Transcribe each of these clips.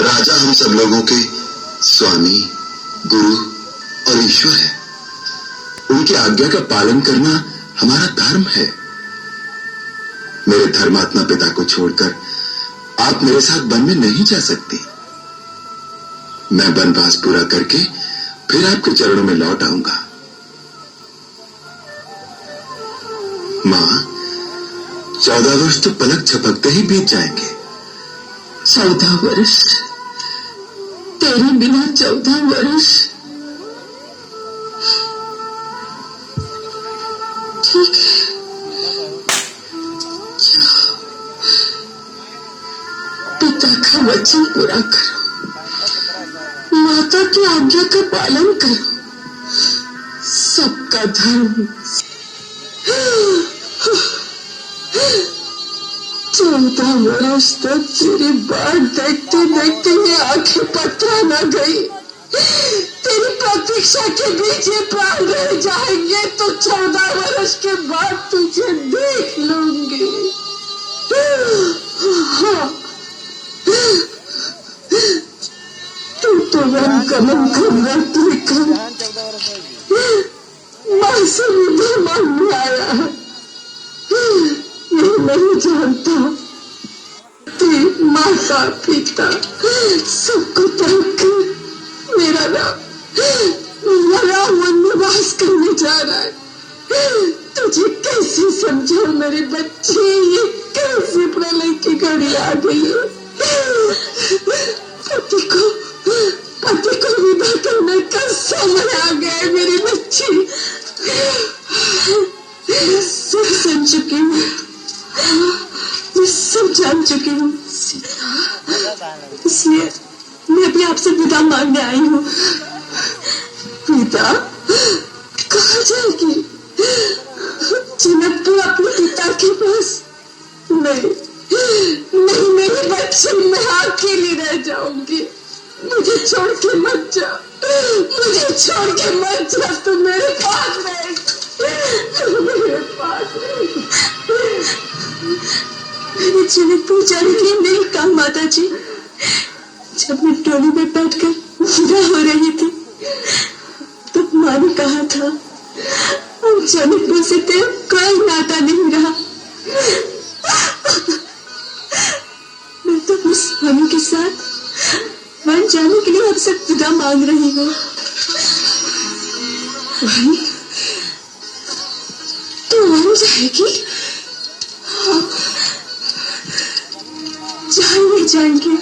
राजा हम सब लोगों के स्वामी, गुरु और ईश्वर है। उनकी आज्ञा का पालन करना हमारा धर्म है। मेरे धर्मात्मा पिता को छोड़कर आप मेरे साथ वन में नहीं जा सकती। मैं वनवास पूरा करके फिर आपके चरणों में लौट आऊंगा। मां, 14 वर्ष तो पलक झपकते ही बीत जाएंगे। 14 वर्ष? तेरे बिना 14 वर्ष? ठीक है, पिता का वचन पूरा करो, माता की आज्ञा का पालन करो, सबका धर्म। 14 वर्ष तक तेरी बाट देखते देखते ये आंखें पत्थर न गई। तेरी प्रतीक्षा के बीच ये प्राण रह जाएंगे तो 14 वर्ष के बाद तुझे देख लूंगी। तू तो वन कलम का व्रत लेकर मां से विदा मांगने आया है। ये नहीं जानता माता पिता सबको तरफ मेरा राम वनवास करने जा रहा है। तुझे कैसे समझाओ मेरे बच्चे, ये कैसे प्रलय की घड़ी आ गई है। पति को विदा करने का समय आ गया है मेरे बच्चे। सब सुन चुकी हूँ, सब जान चुकी हूँ, इसलिए मैं भी आपसे विदा मांगने आई हूँ। विदा कहाँ जाएगी? जनकपुर अपने पिता के पास? नहीं नहीं मेरे बच्चे, मैं अकेली रह जाऊंगी। मुझे छोड़ के मत जा, मुझे छोड़ के मत जा। तू मेरे पास रहे, मेरे पास रहे। मैंने जनकपुर जाने के लिए नहीं कहा माता जी। जब मैं टोली में बैठकर विदा हो रही थी तो माँ ने कहा था अब जनकपुर से तेरा कोई नाता नहीं रहा। मैं तो उस स्वामी के साथ वन जाने के लिए आपसे विदा मांग रही हूँ। तो वन जाएगी? जाएंगे।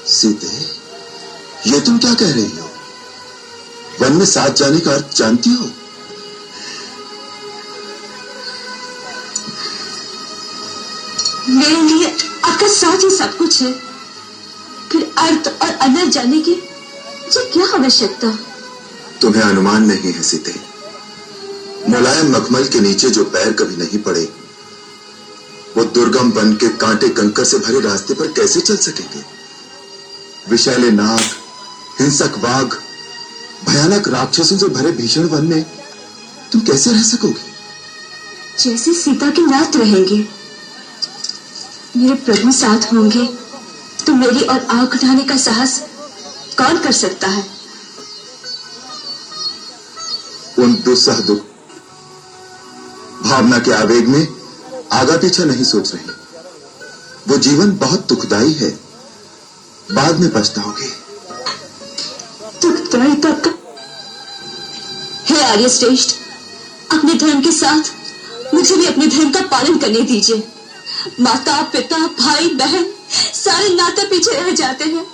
सीते, ये तुम क्या कह रही हो? वन में साथ जाने का अर्थ जानती हो? मेरे लिए आपका साथ ही सब कुछ है, फिर अर्थ और अनर्थ जानने की मुझे क्या आवश्यकता? तुम्हें अनुमान नहीं है सीते। मुलायम मखमल के नीचे जो पैर कभी नहीं पड़े वो दुर्गम वन के कांटे कंकर से भरे रास्ते पर कैसे चल सकेंगे? विषैले नाग, हिंसक बाघ, भयानक राक्षसों से भरे भीषण वन में तुम कैसे रह सकोगी? जैसे सीता के नाथ रहेंगे। मेरे प्रभु साथ होंगे तो मेरी और आंख उठाने का साहस कौन कर सकता है? उन दुस्सह दुख भावना के आवेग में आगा पीछा नहीं सोच रही। वो जीवन बहुत दुखदाई है, बाद में पछताओगे। दुखदाई तक है आर्य श्रेष्ठ, अपने धर्म के साथ मुझे भी अपने धर्म का पालन करने दीजिए। माता पिता भाई बहन सारे नाते पीछे रह जाते हैं,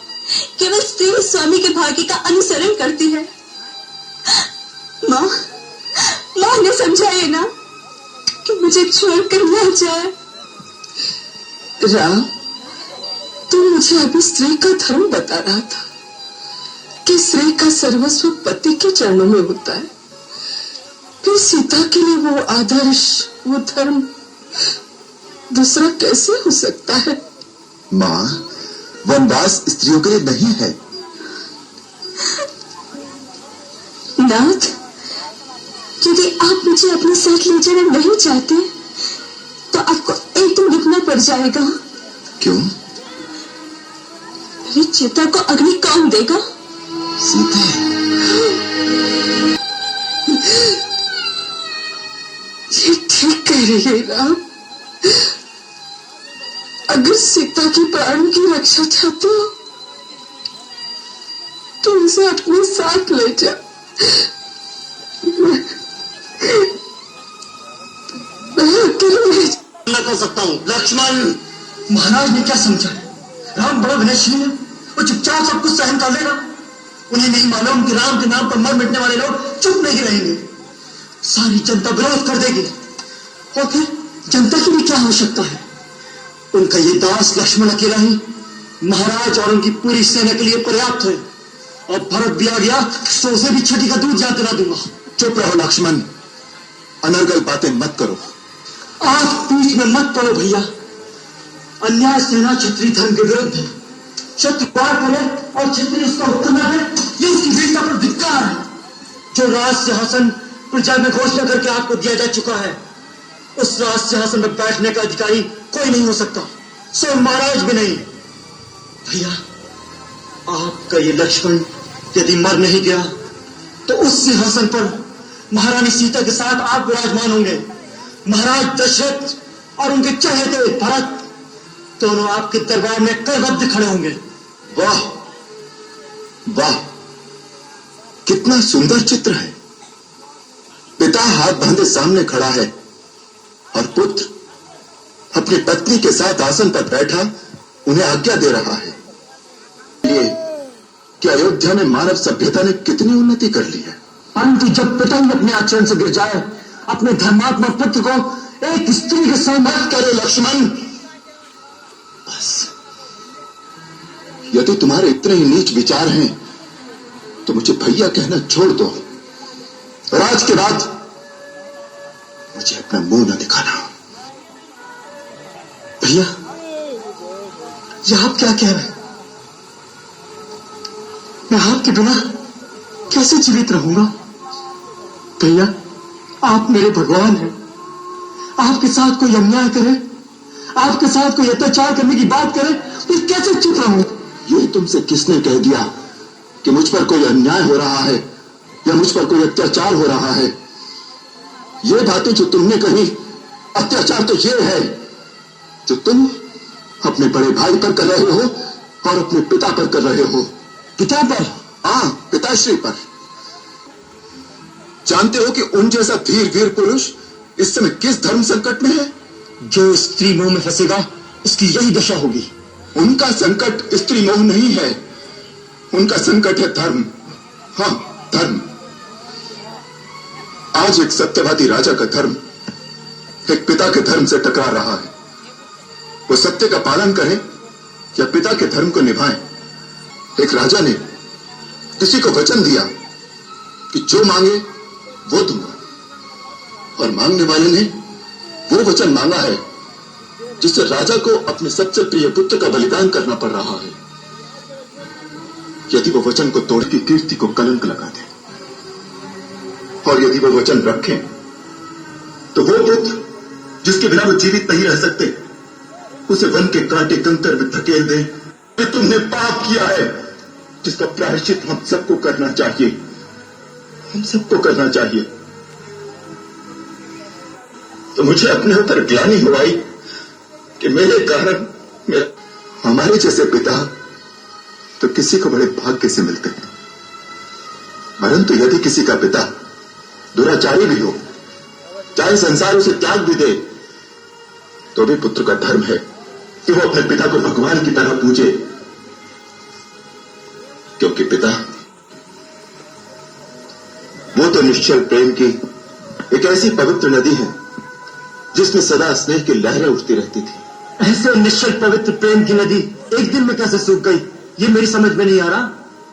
केवल स्त्री स्वामी के भाग्य का अनुसरण करती है। माँ ने समझाइए ना कि मुझे छोड़कर न जाए। राम, तू मुझे अभी स्त्री का धर्म बता रहा था कि स्त्री का सर्वस्व पति के चरणों में होता है। फिर सीता के लिए वो आदर्श, वो धर्म दूसरा कैसे हो सकता है? माँ, वनवास स्त्रियों के लिए नहीं है। नाथ, यदि आप मुझे अपने साथ ले जाना नहीं चाहते तो आपको एक दिन रुकना पड़ जाएगा। क्यों? मेरी चिता को अग्नि कौन देगा? सीते, ये ठीक कह रही है राम। अगर सीता की प्राण की रक्षा चाहते हो तो उसे अपने साथ ले जा। मैं अकेले न कर सकता हूँ। लक्ष्मण, महाराज ने क्या समझा? राम बड़ा विनयशील है, वो चुपचाप सब कुछ सहन कर लेगा। उन्हें नहीं मालूम कि राम के नाम पर मर मिटने वाले लोग चुप नहीं रहेंगे। सारी जनता विरोध कर देगी और फिर जनता की भी क्या आवश्यकता है? उनका ये दास लक्ष्मण अकेला ही महाराज और उनकी पूरी सेना के लिए पर्याप्त है। और भरत भी आ गया तो उसे भी छठी का दूध जा दिला दूंगा। चुप रहो लक्ष्मण, अनर्गल बातें मत करो। आप बीच में मत पड़ो भैया। अन्याय सेना क्षत्रिय धर्म के विरुद्ध है। शत्रु वार करे और क्षत्रिय उसका उत्तर न दे, ये उसकी वीरता पर धिक्कार है। जो राज सिंहासन प्रजा में घोषणा करके आपको दिया जा चुका है, उस राज सिंहासन पर बैठने का अधिकारी कोई नहीं हो सकता, स्वयं महाराज भी नहीं। भैया, आपका ये लक्ष्मण यदि मर नहीं गया तो उस सिंहासन पर महारानी सीता के साथ आप विराजमान होंगे। महाराज दशरथ और उनके चहेते भरत दोनों आपके दरबार में करबद्ध खड़े होंगे। वाह वाह, कितना सुंदर चित्र है। पिता हाथ बांधे सामने खड़ा है और पुत्र अपनी पत्नी के साथ आसन पर बैठा उन्हें आज्ञा दे रहा है। ये कि अयोध्या में मानव सभ्यता ने कितनी उन्नति कर ली है। परंतु जब पिता ही अपने आचरण से गिर जाए, अपने धर्मात्मा पुत्र को एक स्त्री के साथ मत करो लक्ष्मण। बस, यदि तुम्हारे इतने ही नीच विचार हैं तो मुझे भैया कहना छोड़ दो और आज के बाद मुझे अपना मुंह न दिखाना। भैया, यह आप क्या कह रहे हैं? मैं आपके बिना कैसे जीवित रहूंगा? भैया, आप मेरे भगवान हैं। आपके साथ कोई अन्याय करे, आपके साथ कोई अत्याचार करने की बात करे तो कैसे चुप रहूं? ये तुमसे किसने कह दिया कि मुझ पर कोई अन्याय हो रहा है या मुझ पर कोई अत्याचार हो रहा है? ये बातें जो तुमने कही, अत्याचार तो ये है जो तुम अपने बड़े भाई पर कर रहे हो और अपने पिता पर कर रहे हो। पिता पर? हाँ, पिताश्री पर। जानते हो कि उन जैसा धीर वीर पुरुष इस समय किस धर्म संकट में है? जो स्त्री मोह में फंसेगा उसकी यही दशा होगी। उनका संकट स्त्री मोह नहीं है, उनका संकट है धर्म। हाँ, धर्म। आज एक सत्यवादी राजा का धर्म एक पिता के धर्म से टकरा रहा है। वो सत्य का पालन करें या पिता के धर्म को निभाएं। एक राजा ने किसी को वचन दिया कि जो मांगे वो दूंगा, और मांगने वाले ने वो वचन मांगा है जिससे राजा को अपने सबसे प्रिय पुत्र का बलिदान करना पड़ रहा है। यदि वो वचन को तोड़ की कीर्ति को कलंक लगा दे, और यदि वो वचन रखें तो वो पुत्र जिसके बिना वो जीवित नहीं रह सकते, उसे वन के कांटे कंकर में धकेल दे। ये तुमने पाप किया है जिसका प्रायश्चित हम सबको करना चाहिए, हम सबको करना चाहिए। तो मुझे अपने ऊपर ग्लानि हो आई कि मेरे कारण हमारे जैसे पिता तो किसी को बड़े भाग्य से मिलते हैं, परंतु यदि किसी का पिता दुराचारी भी हो, चाहे संसार उसे त्याग भी दे, तो भी पुत्र का धर्म है कि वो अपने पिता को भगवान की तरह पूजे, क्योंकि पिता वो तो निश्चल प्रेम की एक ऐसी पवित्र नदी है जिसमें सदा स्नेह की लहरें उठती रहती थी। ऐसे निश्चल पवित्र प्रेम की नदी एक दिन में कैसे सूख गई, ये मेरी समझ में नहीं आ रहा।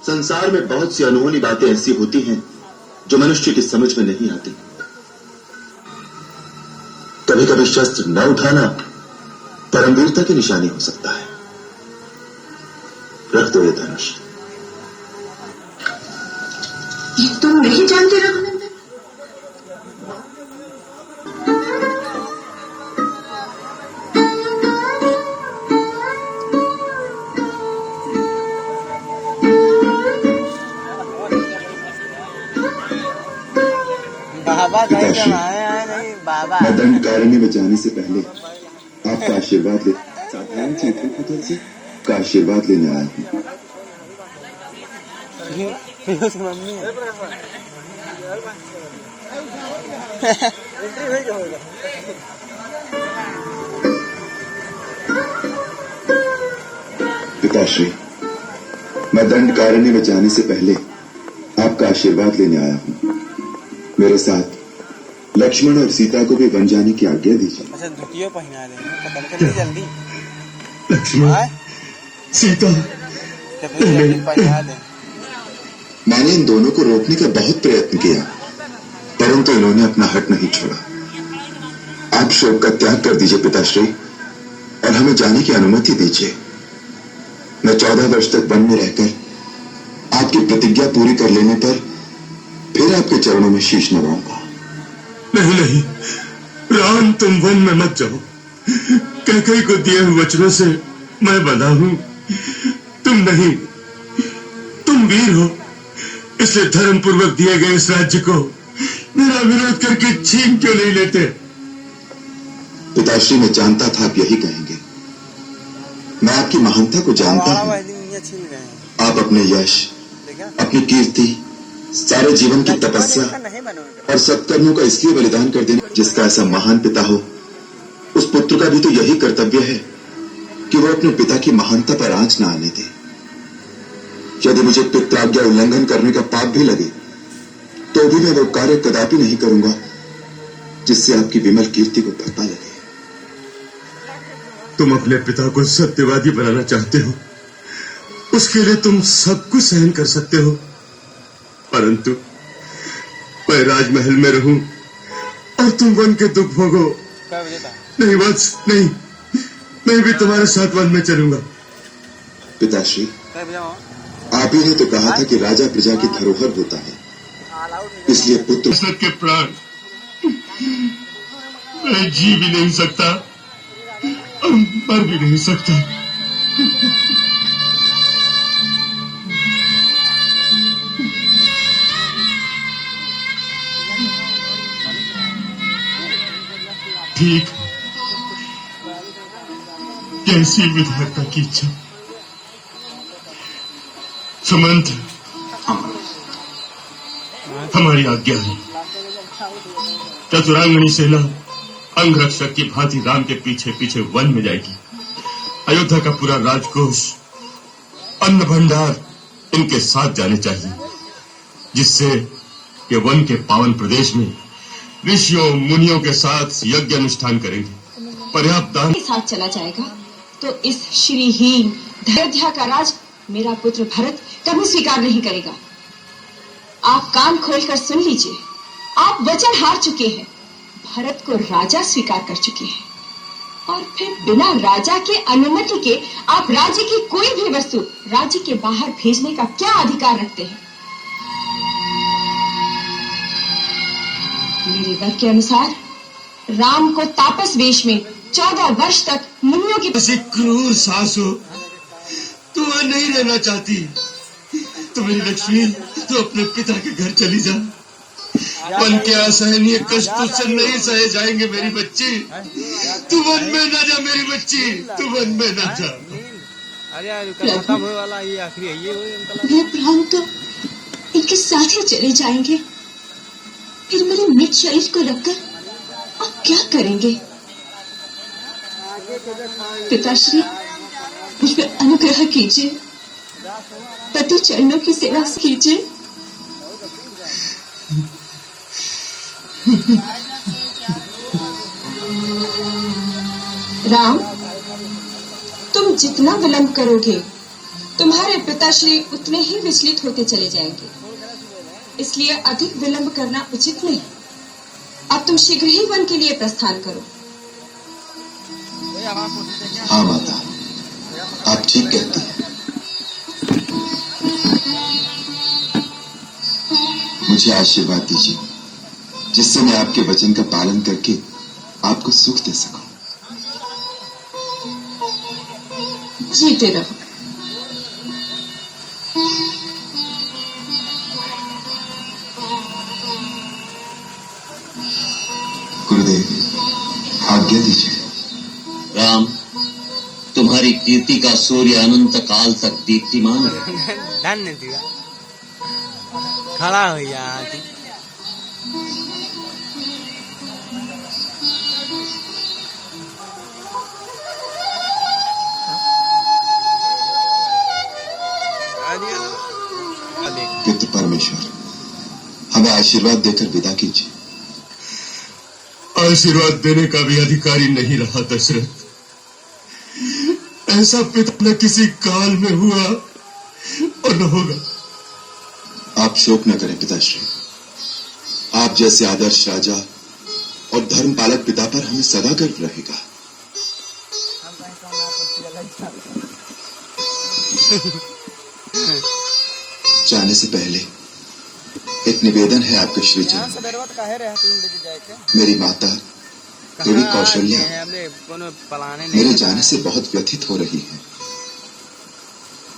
संसार में बहुत सी अनहोनी बातें ऐसी होती हैं जो मनुष्य की समझ में नहीं आती। कभी कभी शस्त्र न उठाना परमवीरता की निशानी हो सकता है। रख दो ये धनुष। ये तुम नहीं जानते रघुनंदन? पिताश्री, बाबा मैं दंडकारण्य में जाने से पहले आपका आशीर्वाद ले साधारण चेतन पुत्र से का आशीर्वाद लेने आया हूँ। उसकी मम्मी है। पिताश्री, मैं दंडकारण्य में जाने से पहले आपका आशीर्वाद लेने आया हूँ। मेरे साथ लक्ष्मण और सीता को भी वन जाने की आज्ञा दीजिए। अच्छा धुतियो पहना देंगे, पकड़ के जल्दी। लक्ष्मण, सीता, पहना दें। मैंने इन दोनों को रोकने का बहुत प्रयत्न किया, परंतु इन्होंने अपना हट नहीं छोड़ा। आप शोक का त्याग कर दीजिए पिताश्री, और हमें जाने की अनुमति दीजिए। मैं 14 वर्ष तक वन में रहकर आपकी प्रतिज्ञा पूरी कर लेने पर फिर आपके चरणों में शीश नवाऊंगा। नहीं नहीं राम, तुम वन में मत जाओ। कैकेयी को दिए हुए वचनों से मैं बंधा हूं। तुम नहीं, तुम वीर हो, इसलिए धर्म पूर्वक दिए गए इस राज्य को मेरा विरोध करके छीन क्यों नहीं लेते? पिताश्री, मैं जानता था आप यही कहेंगे। मैं आपकी महानता को जानता हूं। आप अपने यश, अपनी कीर्ति, सारे जीवन की तपस्या और सत्कर्मों का इसलिए बलिदान कर देने, जिसका ऐसा महान पिता हो, उस पुत्र का भी तो यही कर्तव्य है कि वो अपने पिता की महानता पर आंच न आने दे। यदि मुझे पित्राज्ञा उल्लंघन करने का पाप भी लगे, तो भी मैं वो कार्य कदापि नहीं करूंगा जिससे आपकी विमल कीर्ति को पता लगे। तुम अपने पिता को सत्यवादी बनाना चाहते हो, उसके लिए तुम सब कुछ सहन कर सकते हो, परंतु मैं राजमहल में रहूं और तुम वन के दुख भोगो। नहीं वत्स, नहीं, मैं भी तुम्हारे साथ वन में चलूंगा। पिताश्री, आप ही ने तो कहा था कि राजा प्रजा की धरोहर होता है, इसलिए पुत्र दशरथ के प्राण मैं जी भी नहीं सकता और मर भी नहीं सकता। ठीक, कैसी विधाता की इच्छा। सुमंत, हमारी आज्ञा है। चतुरांगनी सेना अंगरक्षक की भांति राम के पीछे पीछे वन में जाएगी। अयोध्या का पूरा राजकोष, अन्न भंडार इनके साथ जाने चाहिए, जिससे ये वन के पावन प्रदेश में ऋषियों मुनियों के साथ यज्ञ अनुष्ठान करेंगे। पर्याप्त दान के साथ चला जाएगा तो इस श्रीहीन अयोध्या का राज मेरा पुत्र भरत कभी स्वीकार नहीं करेगा। आप कान खोलकर सुन लीजिए, आप वचन हार चुके हैं, भरत को राजा स्वीकार कर चुके हैं, और फिर बिना राजा के अनुमति के आप राज्य की कोई भी वस्तु राज्य के बाहर भेजने का क्या अधिकार रखते हैं? मेरे वर के अनुसार राम को तापस वेश में 14 वर्ष तक मुनियों की ऐसी क्रूर सास हो, तू वहां नहीं रहना चाहती तो मेरी लक्ष्मी, तू अपने पिता के घर चली जा। वन के असहनीय कष्ट तुझसे नहीं सहे जाएंगे मेरी बच्ची। तू वन में ना जा मेरी बच्ची, तू वन में ना जा। मेरे प्राण तो इनके साथ ही चले जाएंगे, फिर मेरे मृत शरीर को रखकर आप क्या करेंगे? पिताश्री, मुझ पर अनुग्रह कीजिए, पति चरणों की सेवा कीजिए। राम, तुम जितना विलंब करोगे तुम्हारे पिताश्री उतने ही विचलित होते चले जाएंगे, इसलिए अधिक विलंब करना उचित नहीं। अब तुम शीघ्र ही वन के लिए प्रस्थान करो। हाँ माता, आप ठीक कहती हैं। मुझे आशीर्वाद दीजिए, जिससे मैं आपके वचन का पालन करके आपको सुख दे सकूं। जीते रहो। कीर्ति का सूर्य अनंत काल तक दीप्तिमान है। धन्य दिया खड़ा हो यहाँ थी। पितृ परमेश्वर, हमें आशीर्वाद देकर विदा कीजिए। आशीर्वाद देने का भी अधिकारी नहीं रहा दशरथ। ऐसा पिता न किसी काल में हुआ और न होगा। आप शोक न करें पिताश्री। आप जैसे आदर्श राजा और धर्म पालक पिता पर हमें सदा गर्व रहेगा। जाने से पहले एक निवेदन है आपके श्री चरण। मेरी माता देवी कौशल्या मेरे जाने से बहुत व्यथित हो रही हैं।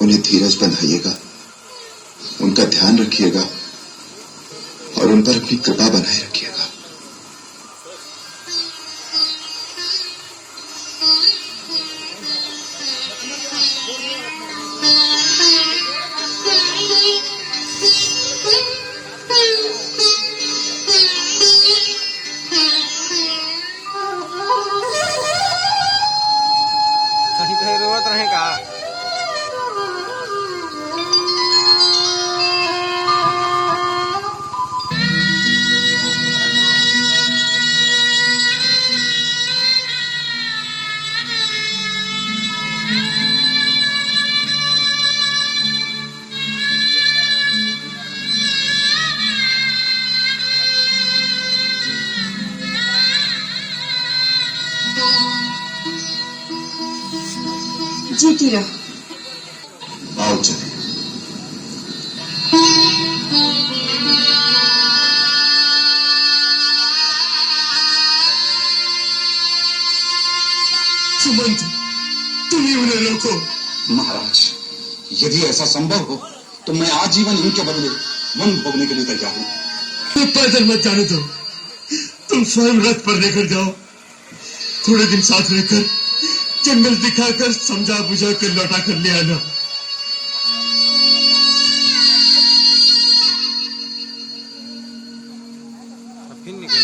उन्हें धीरज बंधाइएगा, उनका ध्यान रखिएगा और उन पर अपनी कृपा बनाए रखिएगा। कहीं कहीं रोवत रहेगा। जीती रहो। आओ चले। सुमंत, तुम ही उन्हें रोको। महाराज, यदि ऐसा संभव हो तो मैं आजीवन इनके बदले वन भोगने के लिए तैयार हूं। तुम पैदल मत जाने दो, तुम स्वयं रथ पर लेकर जाओ। थोड़े दिन साथ रहकर जंगल दिखाकर समझा बुझा कर लौटा कर ले आना। फिर निकल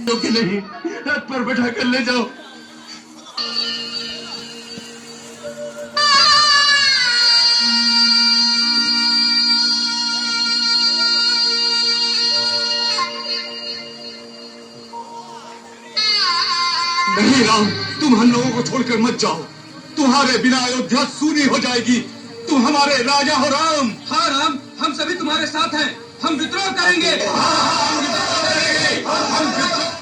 क्योंकि नहीं, रथ पर बैठा कर ले जाओ। नहीं राम, तुम हम लोगों को छोड़कर मत जाओ। तुम्हारे बिना अयोध्या सूनी हो जाएगी। तुम हमारे राजा हो राम। हाँ राम, हम सभी तुम्हारे साथ हैं। हम विद्रोह करेंगे। हम विद्रोह